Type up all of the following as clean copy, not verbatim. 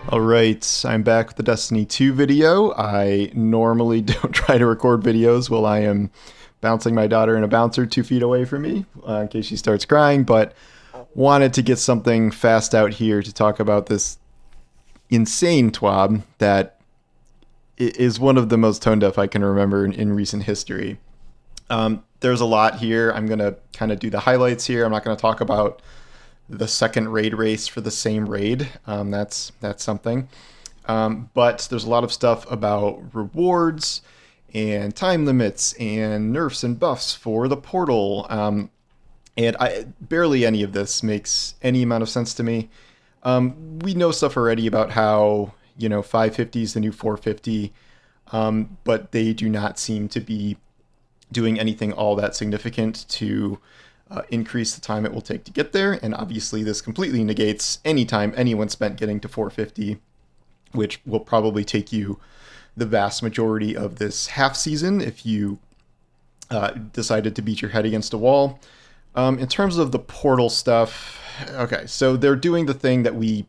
Alright, I'm back with the Destiny 2 video. I normally don't try to record videos while I am bouncing my daughter in a bouncer 2 feet away from me, in case she starts crying, but wanted to get something fast out here to talk about this insane TWAB that is one of the most tone deaf I can remember in recent history. There's a lot here. I'm going to kind of do the highlights here. I'm not going to talk about the second raid race for the same raid. That's something. But there's a lot of stuff about rewards and time limits and nerfs and buffs for the portal. And barely any of this makes any amount of sense to me. We know stuff already about how 550 is the new 450, but they do not seem to be doing anything all that significant to increase the time it will take to get there. And obviously this completely negates any time anyone spent getting to 450, which will probably take you the vast majority of this half season if you decided to beat your head against a wall. In terms of the portal stuff, okay, so they're doing the thing that we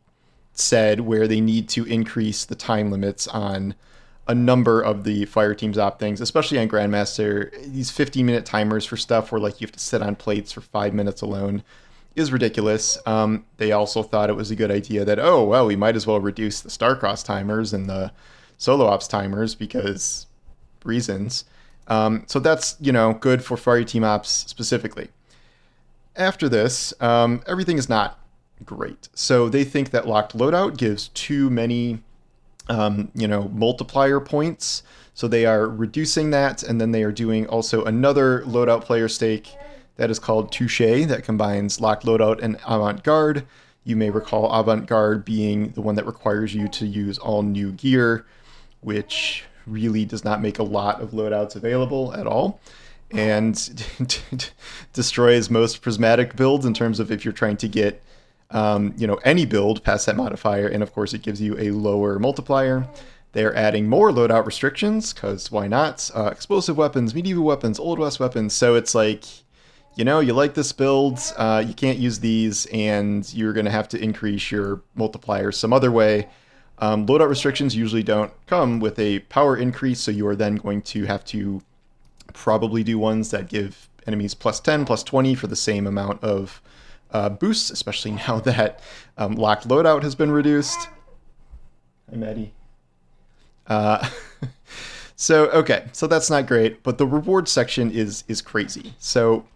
said where they need to increase the time limits on a number of the Fireteam's op things, especially on Grandmaster. These 15-minute timers for stuff where like you have to sit on plates for 5 minutes alone is ridiculous. They also thought it was a good idea that, oh, well, we might as well reduce the Starcross timers and the Solo Ops timers because reasons. So that's, good for Fireteam ops specifically. After this, everything is not great. So they think that locked loadout gives too many multiplier points. So they are reducing that, and then they are doing also another loadout player stake that is called Touche that combines locked loadout and avant-garde. You may recall avant-garde being the one that requires you to use all new gear, which really does not make a lot of loadouts available at all, and destroys most prismatic builds in terms of if you're trying to get any build past that modifier, and of course it gives you a lower multiplier. They're adding more loadout restrictions, because why not? Explosive weapons, medieval weapons, Old West weapons, so it's like, you like this build, you can't use these, and you're going to have to increase your multiplier some other way. Loadout restrictions usually don't come with a power increase, so you are then going to have to probably do ones that give enemies plus 10, plus 20 for the same amount of boosts, especially now that locked loadout has been reduced. Hi, Maddie. So that's not great, but the reward section is crazy. So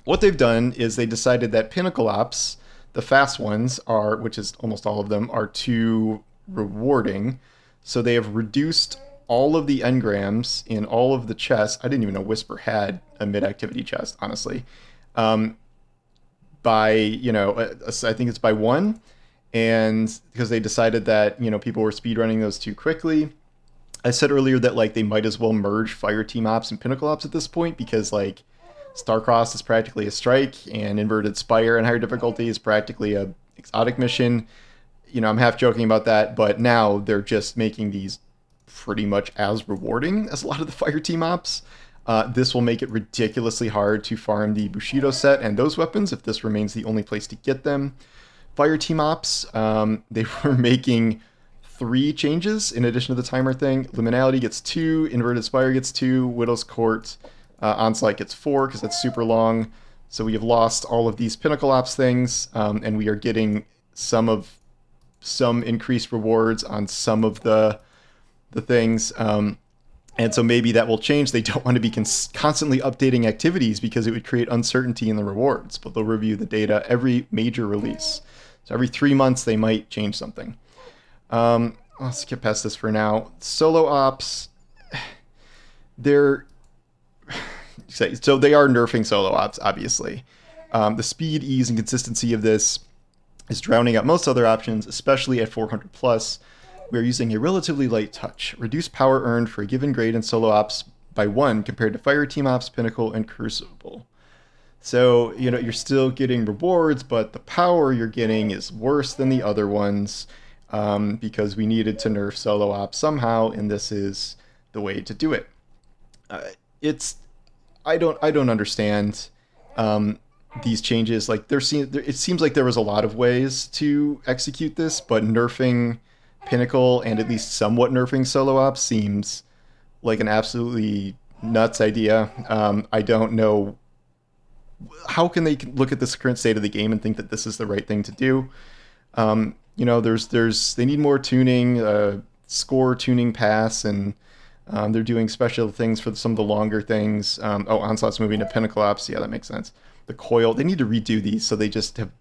what they've done is they decided that Pinnacle ops, the fast ones, which is almost all of them, are too rewarding. So they have reduced all of the engrams in all of the chests. I didn't even know Whisper had a mid-activity chest, honestly. By, I think it's by 1, and because they decided that, people were speedrunning those too quickly. I said earlier that, like, they might as well merge Fireteam ops and Pinnacle ops at this point, because, like, Starcross is practically a strike, and Inverted Spire and higher difficulty is practically a exotic mission. I'm half joking about that, but now they're just making these pretty much as rewarding as a lot of the Fireteam ops. This will make it ridiculously hard to farm the Bushido set and those weapons if this remains the only place to get them. Fireteam ops, they were making 3 changes in addition to the timer thing. Liminality gets 2, Inverted Spire gets 2, Widow's Court, Onslaught gets 4 because that's super long. So we have lost all of these Pinnacle ops things, and we are getting some increased rewards on some of the things. And so maybe that will change. They don't want to be constantly updating activities because it would create uncertainty in the rewards, but they'll review the data every major release. So every 3 months, they might change something. I'll skip past this for now. Solo ops, they are nerfing solo ops, obviously. The speed, ease, and consistency of this is drowning out most other options, especially at 400 plus. We are using a relatively light touch. Reduce power earned for a given grade in solo ops by 1 compared to Fireteam ops, Pinnacle, and Crucible. So, you're still getting rewards, but the power you're getting is worse than the other ones, because we needed to nerf solo ops somehow, and this is the way to do it. I don't understand these changes. Like, it seems like there was a lot of ways to execute this, but nerfing Pinnacle and at least somewhat nerfing solo ops seems like an absolutely nuts idea. I don't know how can they look at this current state of the game and think that this is the right thing to do. They need more tuning, score tuning pass, and they're doing special things for some of the longer things. Onslaught's moving to Pinnacle ops. Yeah, that makes sense. The coil, they need to redo these so they just have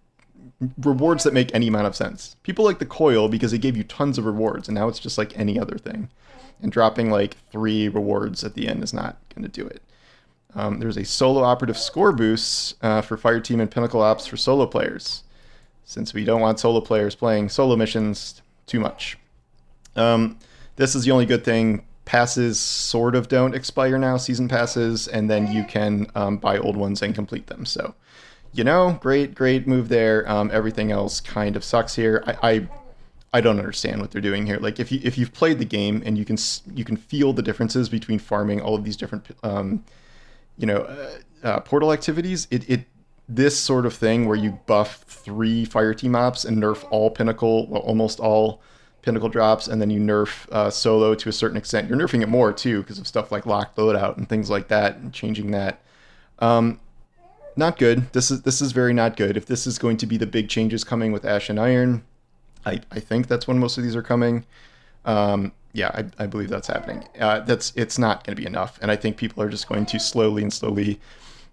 rewards that make any amount of sense. People like the coil because it gave you tons of rewards, and now it's just like any other thing. And dropping like 3 rewards at the end is not going to do it. There's a solo operative score boost for Fireteam and Pinnacle Ops for solo players, since we don't want solo players playing solo missions too much. This is the only good thing. Passes sort of don't expire now, season passes, and then you can buy old ones and complete them. So, great move there. Everything else kind of sucks here. I don't understand what they're doing here. Like if you've played the game and you can feel the differences between farming all of these different portal activities. This sort of thing where you buff 3 Fireteam ops and nerf all Pinnacle, well, almost all Pinnacle drops, and then you nerf solo to a certain extent. You're nerfing it more too because of stuff like locked loadout and things like that, and changing that. Not good. This is very not good. If this is going to be the big changes coming with Ash and Iron, I think that's when most of these are coming. I believe that's happening. It's not going to be enough, and I think people are just going to slowly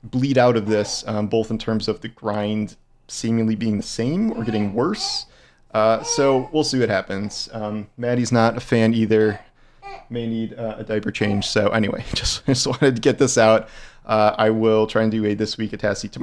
bleed out of this, both in terms of the grind seemingly being the same or getting worse. So we'll see what happens. Maddie's not a fan either. May need a diaper change. So anyway, just wanted to get this out. I will try and do a This Week at Tassie tomorrow.